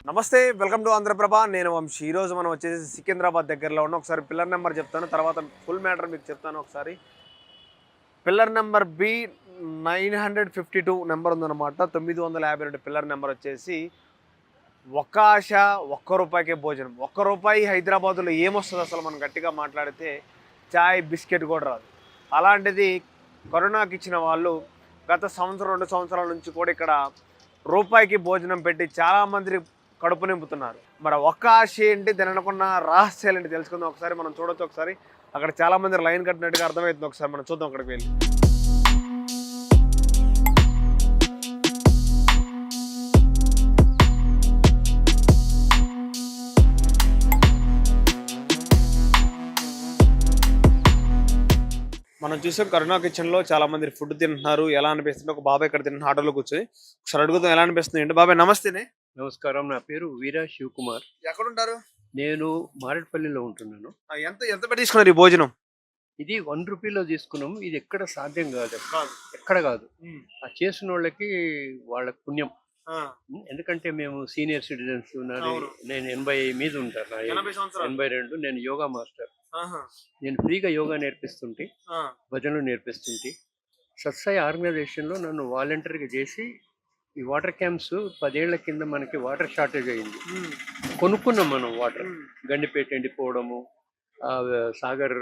నమస్తే, welcome to Andhraprabha. నేను వంశీ. ఈరోజు మనం వచ్చేసి సికింద్రాబాద్ దగ్గరలో ఉన్న ఒకసారి పిల్లర్ నెంబర్ చెప్తాను, తర్వాత ఫుల్ మ్యాటర్ మీకు చెప్తాను. ఒకసారి పిల్లర్ నెంబర్ B952 నెంబర్ ఉందన్నమాట. 952 పిల్లర్ నెంబర్ వచ్చేసి ఒక్క ఆశ ఒక్క రూపాయికే భోజనం. ఒక్క రూపాయి హైదరాబాదులో ఏమొస్తుంది అసలు? మనం గట్టిగా మాట్లాడితే చాయ్ బిస్కెట్ కూడా రాదు. అలాంటిది కరోనాకి ఇచ్చిన వాళ్ళు గత సంవత్సరం 2 సంవత్సరాల నుంచి కూడా ఇక్కడ రూపాయికి భోజనం పెట్టి చాలామంది కడుపు నింపుతున్నారు. మరి ఒక్క ఆశ ఏంటి, తిననుకున్న రహస్యాలు ఏంటి తెలుసుకుందాం. ఒకసారి మనం చూడొచ్చు. ఒకసారి అక్కడ చాలామంది లైన్ కట్టినట్టుగా అర్థమవుతుంది. ఒకసారి మనం చూద్దాం అక్కడికి వెళ్ళి. మనం చూసాం కరోనా కిచెన్లో చాలా మంది ఫుడ్ తింటున్నారు. ఎలా అనిపిస్తుంది? ఒక బాబాయ్ ఇక్కడ తింటున్న ఆటోలో కూర్చొని ఒకసారి అడుగుతాం ఎలా అనిపిస్తుంది ఏంటి. బాబాయ్ నమస్తేనే. నమస్కారం, నా పేరు వీరా శివకుమార్. ఎక్కడుంటారు? నేను మారేడుపల్లిలో ఉంటున్నాను. ఎంత ఎంత పెట్టి తీసుకున్నారు ఈ భోజనం? ఇది 1 రూపీలో తీసుకున్నాము. ఇది ఎక్కడ సాధ్యం కాదు, ఎక్కడ కాదు. ఆ చేసిన వాళ్ళకి వాళ్ళ పుణ్యం. ఎందుకంటే మేము సీనియర్ సిటిజన్స్ ఉన్నారు. నేను 80 మీద ఉంటాను. 82. నేను యోగా మాస్టర్. నేను ఫ్రీగా యోగా నేర్పిస్తుంటే, భజనలు నేర్పిస్తుంటే, సత్సాయి ఆర్గనైజేషన్లో నన్ను వాలంటీర్గా చేసి ఈ వాటర్ క్యాంప్స్ 10 ఏళ్ల కింద మనకి వాటర్ షార్టేజ్ అయింది. కొనుక్కున్నాం మనం వాటర్. గండిపేట ఎండిపోవడము, సాగర్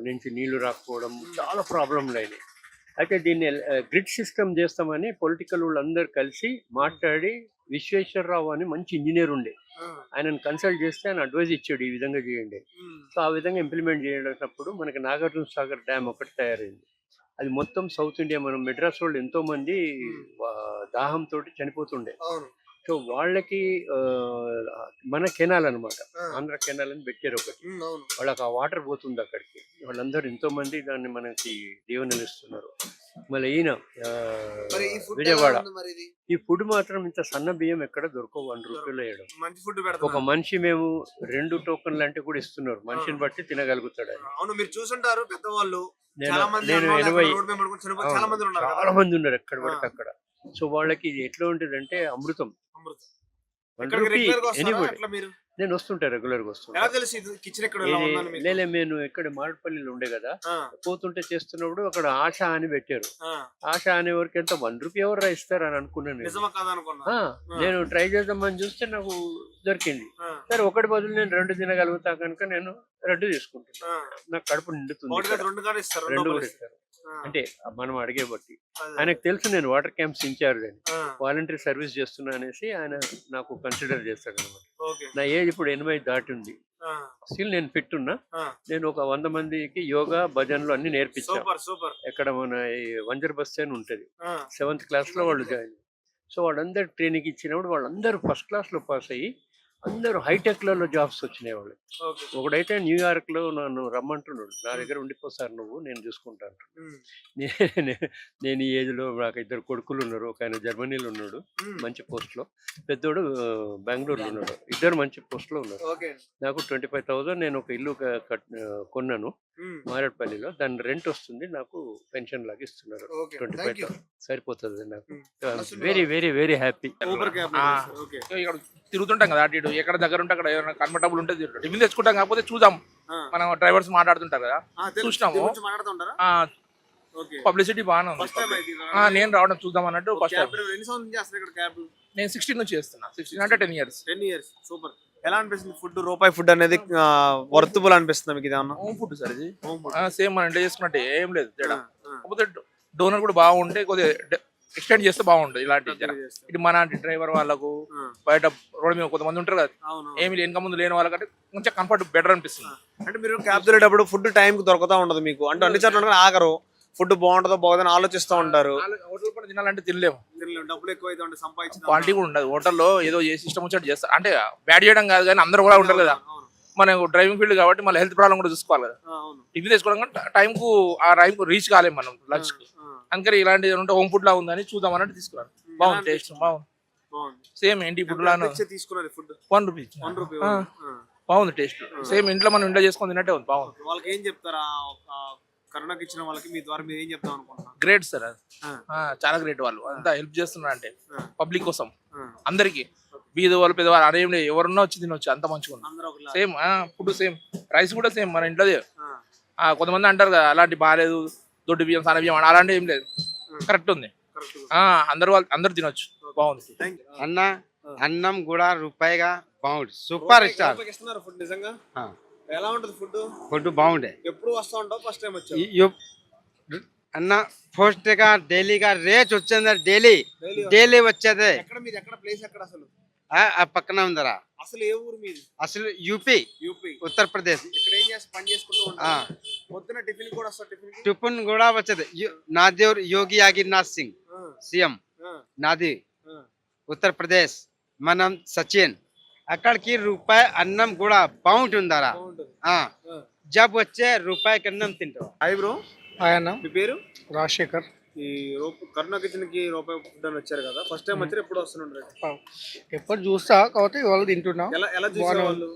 నుంచి నీళ్లు రాకపోవడం, చాలా ప్రాబ్లంలు అయినాయి. అయితే దీన్ని గ్రిడ్ సిస్టమ్ చేస్తామని పొలిటికల్ వాళ్ళందరూ కలిసి మాట్లాడి, విశ్వేశ్వరరావు అని మంచి ఇంజనీర్ ఉండే, ఆయనను కన్సల్ట్ చేస్తే ఆయన అడ్వైజ్ ఇచ్చాడు, ఈ విధంగా చేయండి. సో ఆ విధంగా ఇంప్లిమెంట్ చేసినప్పుడు మనకి నాగార్జున సాగర్ డ్యామ్ ఒకటి తయారైంది. అది మొత్తం సౌత్ ఇండియా, మనం మెడ్రాస్ వాళ్ళు ఎంతో మంది దాహంతో చనిపోతుండే. సో వాళ్ళకి మన కెనాల్ అనమాట, ఆంధ్ర కెనాల్ అని పెట్టారు ఒకటి. వాళ్ళకి ఆ వాటర్ పోతుంది అక్కడికి. వాళ్ళందరూ ఎంతో మంది దాన్ని మనకి దీవెనలు ఇస్తున్నారు. మళ్ళీ ఈయన విజయవాడ, ఈ ఫుడ్ మాత్రం ఇంత సన్న బియ్యం ఎక్కడ దొరకవు. 1 రూపాయలు వేయడం. ఒక మనిషి మేము 2 టోకన్లు అంటే కూడా ఇస్తున్నారు. మనిషిని బట్టి తినగలుగుతాడు ఆయన. మీరు చూసుంటారు పెద్దవాళ్ళు. నేను 80, చాలా మంది ఉన్నారు ఎక్కడ పడితే అక్కడ. సో వాళ్ళకి ఇది ఎట్లా ఉంటుంది అంటే అమృతం. 1 రూపీ ఎనీబడి. నేను వస్తుంటా, రెగ్యులర్ గా వస్తుంటా. నేను ఇక్కడ మారేడుపల్లిలో ఉండే కదా, పోతుంటే చేస్తున్నప్పుడు అక్కడ ఆశ అని పెట్టారు. ఆశ అనే వరకు ఎంత 1 రూపీ ఎవరు ఇస్తారు అని అనుకున్నాను. నేను ట్రై చేద్దామని చూస్తే నాకు దొరికింది. సరే, ఒకటి బదులు నేను 2 తినగలుగుతా కనుక నేను 2 తీసుకుంటాను. నాకు కడుపు నిండుతుంది. 2 కూడా ఇస్తారు. అంటే మనం అడిగే బట్టి. ఆయనకు తెలుసు నేను వాటర్ క్యాంప్స్ ఇన్ఛార్జ్ అని, వాలంటరీ సర్వీస్ చేస్తున్నా అనేసి ఆయన నాకు కన్సిడర్ చేస్తాడు అనమాట. నా ఏజ్ ఇప్పుడు 80 దాటి ఉంది. స్టిల్ నేను ఫిట్ ఉన్నా. నేను ఒక 100 మందికి యోగా, భజనలు అన్ని నేర్పించాను. ఎక్కడ మన వంజర్ బస్ అని ఉంటది, 7th క్లాస్ లో వాళ్ళు జాయిన్. సో వాళ్ళందరూ ట్రైనింగ్ ఇచ్చినప్పుడు వాళ్ళందరూ ఫస్ట్ క్లాస్ లో పాస్ అయ్యి అందరూ హైటెక్ లలో జాబ్స్ వచ్చినాయి వాళ్ళు. ఒకడైతే న్యూయార్క్ లో నన్ను రమ్మంటున్నాడు, నా దగ్గర ఉండిపోతారు నువ్వు, నేను చూసుకుంటాను. నేను ఈ ఏజ్ లో నాకు 2 కొడుకులు ఉన్నారు. ఒక ఆయన జర్మనీలో ఉన్నాడు మంచి పోస్ట్ లో, పెద్దోడు బెంగళూరులో ఉన్నాడు. 2 మంచి పోస్ట్ లో ఉన్నారు. నాకు 25,000 నేను ఒక ఇల్లు కొన్నాను మారేడుపల్లిలో. దాని రెంట్ వస్తుంది, నాకు పెన్షన్ లాగా ఇస్తున్నారు. 25,000 సరిపోతుంది నాకు. Very very very happy. తిరుగుతుంటాం కదా అటు ఇటు, ఎక్కడ దగ్గర ఉంటే అక్కడ ఏమైనా కంఫర్టబుల్ ఉంటే టిఫిన్ తెచ్చుకుంటాం. కాకపోతే చూద్దాం, మనం డ్రైవర్స్ మాట్లాడుతుంటారు కదా, చూసినాము. పబ్లిసిటీ బాగానే ఉంది. నేను రావడం చూద్దాం అన్నట్టు. నేను 16 నుంచి చేస్తున్నా. 16 అంటే 10 years. సూపర్. ఎలా అనిపిస్తుంది ఫుడ్? రూపాయి ఫుడ్ అనేది వర్తబుల్ అనిపిస్తుంది మీకు? ఇది హోమ్ ఫుడ్ సార్, ఇది సేమ్ మనం ఇంట్లో చేసుకున్నట్టు ఏం లేదు తేడా. కాకపోతే డోనర్ కూడా బాగుంటే కొద్దిగా ఎక్స్టెండ్ చేస్తే బాగుంటుంది. ఇలాంటి ఇటు మన డ్రైవర్ వాళ్ళకు, బయట రోడ్ మీద కొంతమంది ఉంటారు కదా, ఏమి వెనక ముందు లేని వాళ్ళకంటే కొంచెం కంఫర్ట్ బెటర్ అనిపిస్తుంది. అంటే మీరు క్యాబ్ తినేటప్పుడు ఫుడ్ టైం కి దొరుకుతా ఉండదు మీకు? అంటే అన్ని చోట్ల ఆగరు, ఫుడ్ బాగుంటుందో బాగుందని ఆలోచిస్తూ ఉంటారు. హోటల్ కూడా తినాలంటే తినలేము, డబ్బులు ఎక్కువ సంపాదించిన క్వాలిటీ కూడా ఉండదు. హోటల్లో ఏదో సిస్టమ్ వచ్చి చేస్తారు. అంటే బ్యాడ్ చేయడం కాదు, కానీ అందరూ కూడా ఉంటారు కదా. మనకు డ్రైవింగ్ ఫీల్డ్ కాబట్టి మళ్ళీ హెల్త్ ప్రాబ్లం కూడా చూసుకోవాలి కదా. టిఫిన్ తీసుకోవడం టైంకు ఆ టైంకు రీచ్ కాలేము మనం లంచ్ కి. అందుకని ఇలాంటిది ఉంటే హోమ్ ఫుడ్ లా ఉందని చూద్దాం అన్నట్టు తీసుకున్నాను. బాగుంది, టేస్ట్ బాగుంది. సేమ్ ఇంటి ఫుడ్ లాగా 1 రూపీ బాగుంది టేస్ట్. సేమ్ ఇంట్లో మనం ఇంట్లో చేసుకొని తిన్నట్టే ఉంది, బాగుంది. వాళ్ళకి ఏం చెప్తారా? కరోనాకి ఇచ్చిన వాళ్ళకి మీ ద్వారా మీరు ఏం చెప్తాం అనుకుంటున్నారు? గ్రేట్ సార్, చాలా గ్రేట్. వాళ్ళు అంతా హెల్ప్ చేస్తున్నారు అంటే పబ్లిక్ కోసం అందరికి. బీద వాళ్ళు పెద్దవాళ్ళు అనేం లేదు, ఎవరున్నా వచ్చి తినొచ్చు, అంత మంచిగా ఉంది. అందరూ ఒకలా. సేమ్ ఫుడ్ సేమ్, రైస్ కూడా సేమ్ మన ఇంట్లోదే. ఆ, కొంతమంది అంటారు కదా అలాంటి బాగాలేదు, దొడ్డు బియ్యం సన్న బియ్యం అలాంటి ఏం లేదు, కరెక్ట్ ఉంది. correct. అందరు తినొచ్చు, బాగుంది. Thank you. అన్న అన్నం కూడా రూపాయిగా బాగుంది, సూపర్ స్టార్. రూపాయికి ఇస్తున్నారు ఫుడ్ నిజంగా? ఆ. ఎలా ఉంటుంది ఫుడ్? ఫుడ్ బాగుండే. ఎప్పుడు వస్తా ఉంటావు? ఫస్ట్ టైం వచ్చావు? అన్న ఫస్ట్ గా డైలీగా రేట్ వచ్చింది, డైలీ వచ్చేది. ఎక్కడ మీది? ఎక్కడ ప్లేస్ ఎక్కడ అసలు? ఆ పక్కన ఉందరా. అసలు ఏ ఊరు మీది? అసలు యూపీ యూపీ. ఉత్తరప్రదేశ్. ఇక్కడ ఏం చేస్తా? పని చేసుకుంటూ ఉంటా? పొద్దున టిఫిన్ కూడా వస్తా? టిఫిన్ టిఫిన్ కూడా వచ్చేది. నాదేవ్ యోగి ఆదిత్యనాథ్ సింగ్ సీఎం నాది ఉత్తరప్రదేశ్, మనం సచిన్. అక్కడికి రూపాయి అన్నం కూడా బాగుంటుందరా. జబ్ వచ్చే రూపాయికి అన్నం తింటావు. Hi bro. ఆయన మీ పేరు? రాజశేఖర్. ఈ కరుణా కిచెన్ కి రూపాయి ఫుడ్ అని వచ్చారు కదా, ఫస్ట్ టైం వచ్చారు? ఎప్పుడు వస్తుంటారు? ఎప్పుడు చూస్తా కాబట్టి ఇవాళ తింటున్నా. ఎలా ఎలా చూసే వాళ్ళు?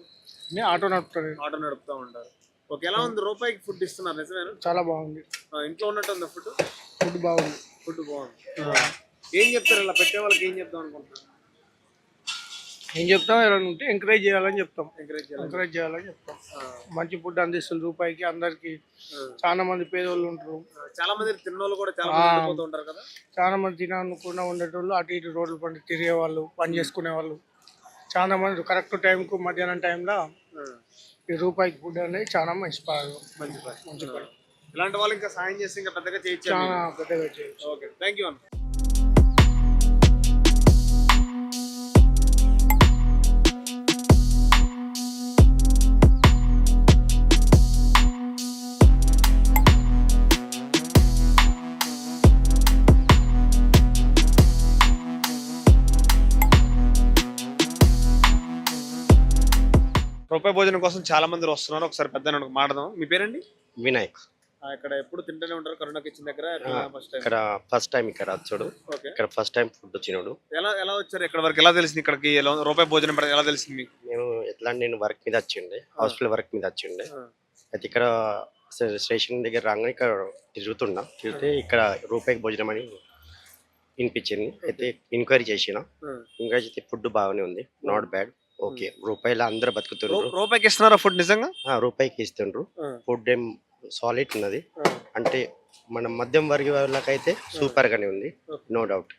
నేను ఆటో నడుపుతాను. ఆటో నడుపుతా ఉంటారు. ఓకే, ఎలా ఉంది? రూపాయికి ఫుడ్ ఇస్తున్నారు నిజమేనా? చాలా బాగుంది. ఇంట్లో ఉన్నట్టు ఉందా ఫుడ్? ఫుడ్ బాగుంది. ఫుడ్ బాగుంది. ఏం చెప్తారు ఇలా పెట్టే వాళ్ళకి? ఏం చెప్తాం అనుకుంటున్నారు? ఏం చెప్తాం, ఎవరైనా ఉంటే ఎంకరేజ్ చేయాలని చెప్తాం. ఎంకరేజ్ చేయాలని చెప్తాం. మంచి ఫుడ్ అందిస్తుంది రూపాయికి అందరికి. చాలా మంది పేదోళ్ళు ఉంటారు, చాలా మంది తిన్నోళ్ళు కూడా చాలా మంది ఉండిపోతూ ఉంటారు కదా. చాలా మంది తినకుండా ఉండేటోళ్ళు, అటు ఇటు రోడ్లు పండి తిరిగే వాళ్ళు, పని చేసుకునే వాళ్ళు చాలా మంది. కరెక్ట్ టైంకు మధ్యాహ్నం టైంలో ఈ రూపాయికి ఫుడ్ అనేది చాలా మంచి పని. ఇలాంటి వాళ్ళు ఇంకా సాయం చేస్తే ఇంకా పెద్దగా చేయొచ్చు. చాలా పెద్దగా చేయొచ్చు. ఓకే, థ్యాంక్ యూ అన్న. రూపాయి భోజనం కోసం చాలా మంది వస్తున్నారు. ఒకసారి పెద్ద మాట్లాడదాం. మీ పేరండి? వినాయక్. ఇక్కడ ఎప్పుడు తింటూనే ఉంటారు కరుణా కిచెన్ దగ్గర? ఇక్కడ ఫస్ట్ టైం ఇక్కడ వచ్చాడు. ఓకే, ఇక్కడ ఫస్ట్ టైం ఫుడ్ వచ్చినాడు. ఎలా ఎలా వచ్చారు ఇక్కడ వరకు? ఎలా తెలిసింది ఇక్కడికి రూపాయి భోజనం పెడతారు? ఎలా తెలిసింది మీకు? నేను వర్క్ మీద వచ్చిండే, హాస్పిటల్ వర్క్ మీద వచ్చిండే. అయితే ఇక్కడ స్టేషన్ దగ్గర రాగానే ఇక్కడ తిరిగితే ఇక్కడ రూపాయికి భోజనం అని వినిపించింది. అయితే ఎంక్వైరీ చేసిన. ఎంక్వైరీ చేస్తే ఫుడ్ బాగానే ఉంది, నాట్ బ్యాడ్, ఓకే. రూపాయిలో అందరూ బతుకుతుండ్రు. రూపాయికి ఇస్తున్నారా ఫుడ్ నిజంగా? రూపాయికి ఇస్తుండ్రు. ఫుడ్ ఏం సాలిడ్ ఉన్నది, అంటే మన మధ్యం వర్గ వాళ్ళకైతే సూపర్ గానే ఉంది, నో డౌట్.